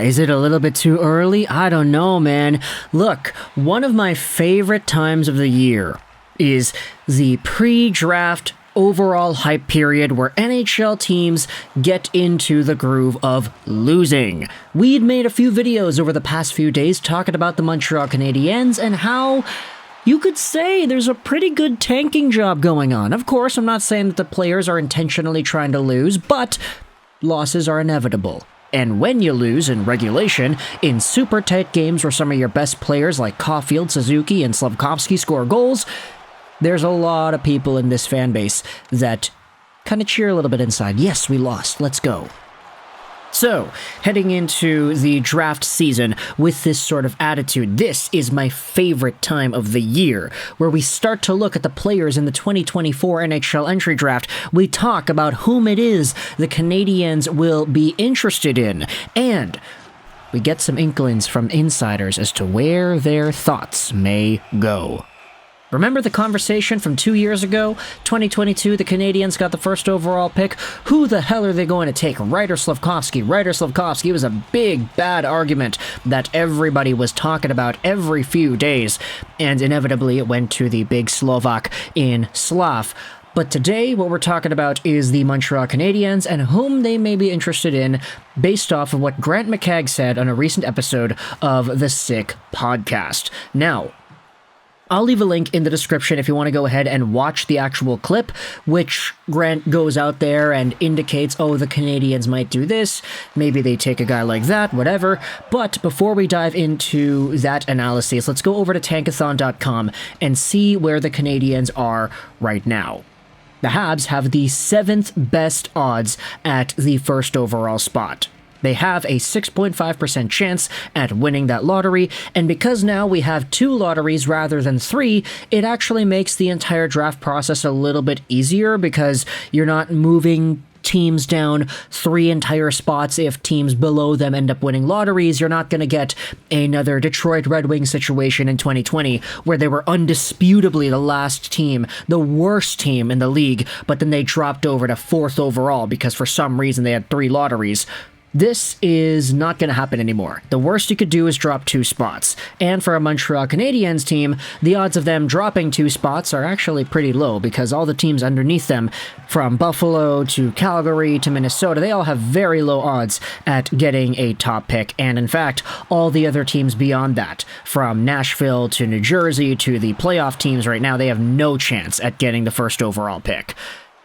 Is it a little bit too early? I don't know, man. Look, one of my favorite times of the year is the pre-draft overall hype period where NHL teams get into the groove of losing. We'd made a few videos over the past few days talking about the Montreal Canadiens and how you could say there's a pretty good tanking job going on. Of course, I'm not saying that the players are intentionally trying to lose, but losses are inevitable. And when you lose in regulation, in super tight games where some of your best players like Caulfield, Suzuki, and Slafkovsky score goals, there's a lot of people in this fan base that kind of cheer a little bit inside. Yes, we lost. Let's go. So, heading into the draft season with this sort of attitude, this is my favorite time of the year, where we start to look at the players in the 2024 NHL Entry Draft. We talk about whom it is the Canadiens will be interested in, and we get some inklings from insiders as to where their thoughts may go. Remember the conversation from 2 years ago? 2022, the Canadiens got the first overall pick. Who the hell are they going to take? Ryder Slafkovsky. Ryder Slafkovsky was a big, bad argument that everybody was talking about every few days. And inevitably, it went to the big Slovak in Slav. But today, what we're talking about is the Montreal Canadiens and whom they may be interested in based off of what Grant McCagg said on a recent episode of the Sick podcast. Now, I'll leave a link in the description if you want to go ahead and watch the actual clip, which Grant goes out there and indicates, oh, the Canadiens might do this, maybe they take a guy like that, whatever. But before we dive into that analysis, let's go over to tankathon.com and see where the Canadiens are right now. The Habs have the 7th best odds at the first overall spot. They have a 6.5% chance at winning that lottery, and because now we have 2 lotteries rather than 3, it actually makes the entire draft process a little bit easier because you're not moving teams down 3 entire spots. If teams below them end up winning lotteries, you're not going to get another Detroit Red Wings situation in 2020 where they were undisputably the last team, the worst team in the league, but then they dropped over to 4th overall because for some reason they had 3 lotteries. This is not going to happen anymore. The worst you could do is drop 2 spots. And for a Montreal Canadiens team, the odds of them dropping 2 spots are actually pretty low because all the teams underneath them, from Buffalo to Calgary to Minnesota, they all have very low odds at getting a top pick. And in fact, all the other teams beyond that, from Nashville to New Jersey to the playoff teams right now, they have no chance at getting the first overall pick.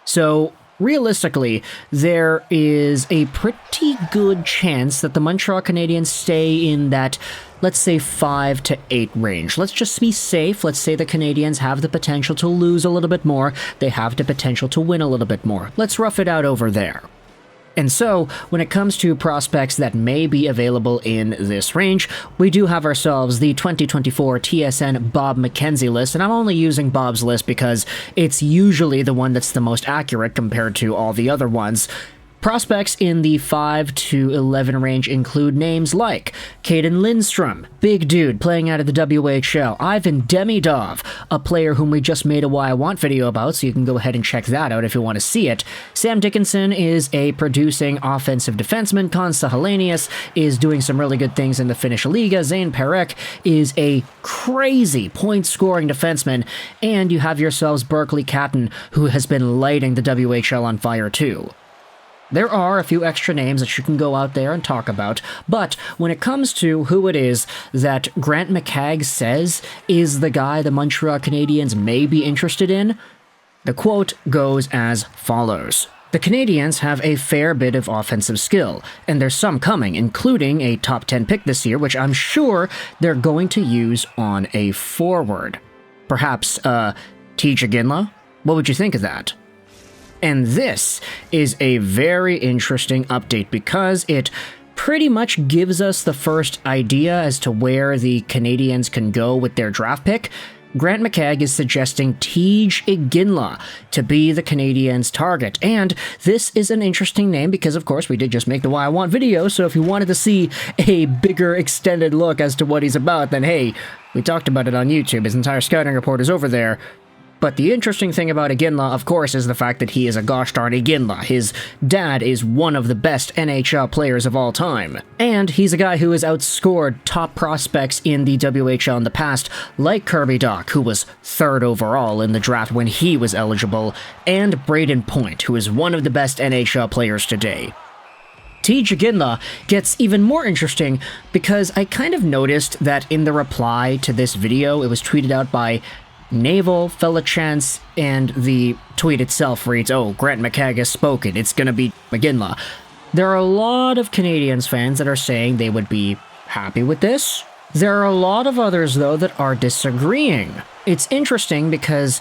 So realistically, there is a pretty good chance that the Montreal Canadiens stay in that, let's say, 5 to 8 range. Let's just be safe. Let's say the Canadiens have the potential to lose a little bit more. They have the potential to win a little bit more. Let's rough it out over there. And so, when it comes to prospects that may be available in this range, we do have ourselves the 2024 TSN Bob McKenzie list, and I'm only using Bob's list because it's usually the one that's the most accurate compared to all the other ones. Prospects in the 5 to 11 range include names like Caden Lindstrom, big dude playing out of the WHL, Ivan Demidov, a player whom we just made a Why I Want video about, so you can go ahead and check that out if you want to see it. Sam Dickinson is a producing offensive defenseman. Konsta Helenius is doing some really good things in the Finnish Liga. Zayne Parekh is a crazy point-scoring defenseman. And you have yourselves Berkly Catton, who has been lighting the WHL on fire too. There are a few extra names that you can go out there and talk about, but when it comes to who it is that Grant McCagg says is the guy the Montreal Canadiens may be interested in, the quote goes as follows. The Canadiens have a fair bit of offensive skill, and there's some coming, including a top 10 pick this year, which I'm sure they're going to use on a forward. Perhaps, Tij Iginla? What would you think of that? And this is a very interesting update because it pretty much gives us the first idea as to where the Canadiens can go with their draft pick. Grant McCagg is suggesting Tij Iginla to be the Canadiens' target. And this is an interesting name because, of course, we did just make the Why I Want video, so if you wanted to see a bigger extended look as to what he's about, then hey, we talked about it on YouTube. His entire scouting report is over there. But the interesting thing about Iginla, of course, is the fact that he is a gosh darn Iginla. His dad is one of the best NHL players of all time. And he's a guy who has outscored top prospects in the WHL in the past, like Kirby Dach, who was 3rd overall in the draft when he was eligible, and Braden Point, who is one of the best NHL players today. Tij Iginla gets even more interesting because I kind of noticed that in the reply to this video, it was tweeted out by Naval, Felachance, and the tweet itself reads, "Oh, Grant McCagg has spoken, it's gonna be Iginla." There are a lot of Canadiens fans that are saying they would be happy with this. There are a lot of others, though, that are disagreeing. It's interesting because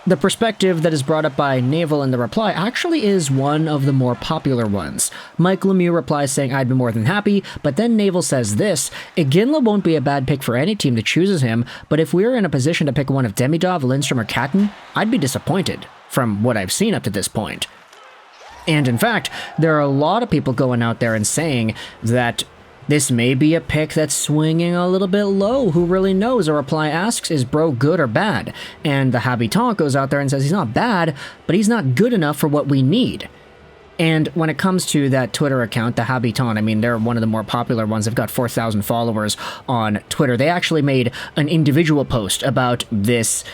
the perspective that is brought up by Naval in the reply actually is one of the more popular ones. Mike Lemieux replies saying, "I'd be more than happy," but then Naval says this, "Iginla won't be a bad pick for any team that chooses him, but if we were in a position to pick one of Demidov, Lindstrom, or Catton, I'd be disappointed, from what I've seen up to this point." And in fact, there are a lot of people going out there and saying that this may be a pick that's swinging a little bit low. Who really knows? A reply asks, is bro good or bad? And the Habitant goes out there and says he's not bad, but he's not good enough for what we need. And when it comes to that Twitter account, the Habitant, I mean, they're one of the more popular ones. They've got 4,000 followers on Twitter. They actually made an individual post about this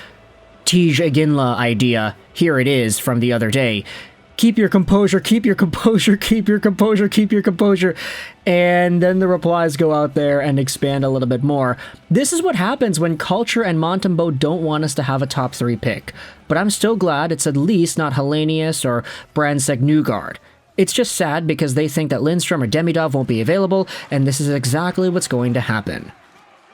Tij Iginla idea. Here it is from the other day. Keep your composure, keep your composure, keep your composure, keep your composure. And then the replies go out there and expand a little bit more. This is what happens when Culture and Montembeault don't want us to have a top 3 pick. But I'm still glad it's at least not Helenius or Brandsegg-Nygård. It's just sad because they think that Lindstrom or Demidov won't be available, and this is exactly what's going to happen.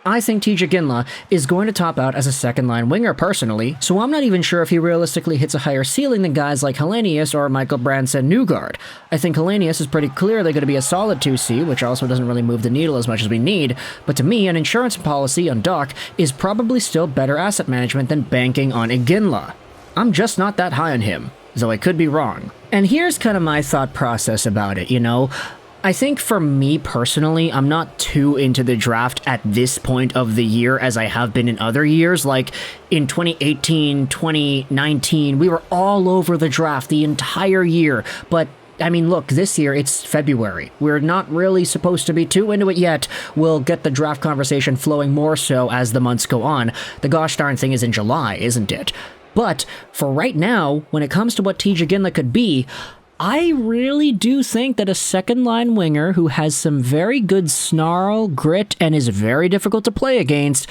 I think Tij Iginla is going to top out as a second-line winger personally, so I'm not even sure if he realistically hits a higher ceiling than guys like Helenius or Michael Brandsegg-Nygård. I think Helenius is pretty clearly going to be a solid 2C, which also doesn't really move the needle as much as we need, but to me, an insurance policy on Dach is probably still better asset management than banking on Iginla. I'm just not that high on him, though I could be wrong. And here's kind of my thought process about it, you know? I think for me personally, I'm not too into the draft at this point of the year as I have been in other years. Like in 2018, 2019, we were all over the draft the entire year. But I mean, look, this year it's February. We're not really supposed to be too into it yet. We'll get the draft conversation flowing more so as the months go on. The gosh darn thing is in July, isn't it? But for right now, when it comes to what Tij Iginla could be, I really do think that a second-line winger who has some very good snarl, grit, and is very difficult to play against,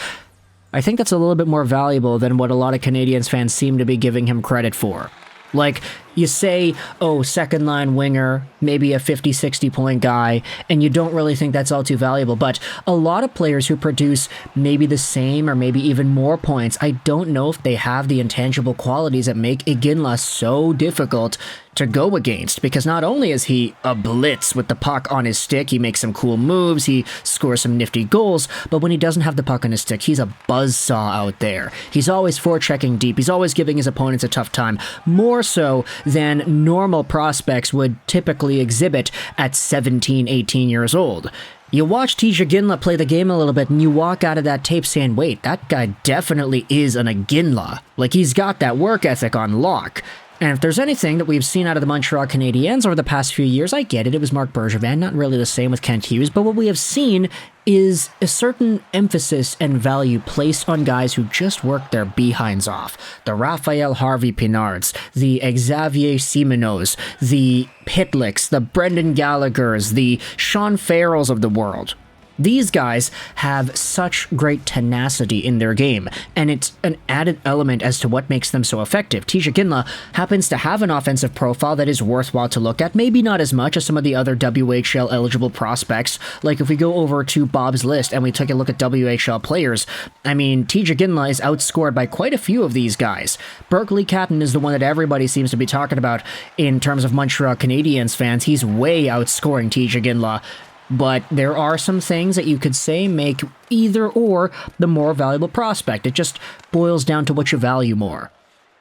I think that's a little bit more valuable than what a lot of Canadiens fans seem to be giving him credit for. Like, you say, oh, second-line winger, maybe a 50, 60-point guy, and you don't really think that's all too valuable. But a lot of players who produce maybe the same or maybe even more points, I don't know if they have the intangible qualities that make Iginla so difficult to go against, because not only is he a blitz with the puck on his stick, he makes some cool moves, he scores some nifty goals, but when he doesn't have the puck on his stick, he's a buzzsaw out there. He's always forechecking deep, he's always giving his opponents a tough time, more so than normal prospects would typically exhibit at 17, 18 years old. You watch Tij Iginla play the game a little bit and you walk out of that tape saying, wait, that guy definitely is an Iginla. Like, he's got that work ethic on lock. And if there's anything that we've seen out of the Montreal Canadiens over the past few years, I get it, it was Marc Bergevin, not really the same with Kent Hughes, but what we have seen is a certain emphasis and value placed on guys who just work their behinds off. The Raphael Harvey Pinards, the Xavier Simoneaus, the Pitlicks, the Brendan Gallaghers, the Sean Farrells of the world. These guys have such great tenacity in their game, and it's an added element as to what makes them so effective. Tij Iginla happens to have an offensive profile that is worthwhile to look at, maybe not as much as some of the other WHL-eligible prospects. Like if we go over to Bob's list and we take a look at WHL players, I mean, Tij Iginla is outscored by quite a few of these guys. Berkly Catton is the one that everybody seems to be talking about in terms of Montreal Canadiens fans. He's way outscoring Tij Iginla. But there are some things that you could say make either or the more valuable prospect. It just boils down to what you value more.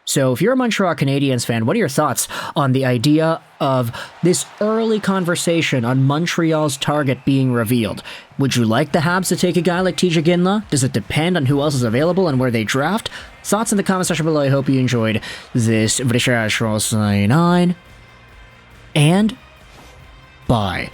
So if you're a Montreal Canadiens fan, what are your thoughts on the idea of this early conversation on Montreal's target being revealed? Would you like the Habs to take a guy like Tij Iginla? Does it depend on who else is available and where they draft? Thoughts in the comment section below. I hope you enjoyed this video. Sign on, and bye.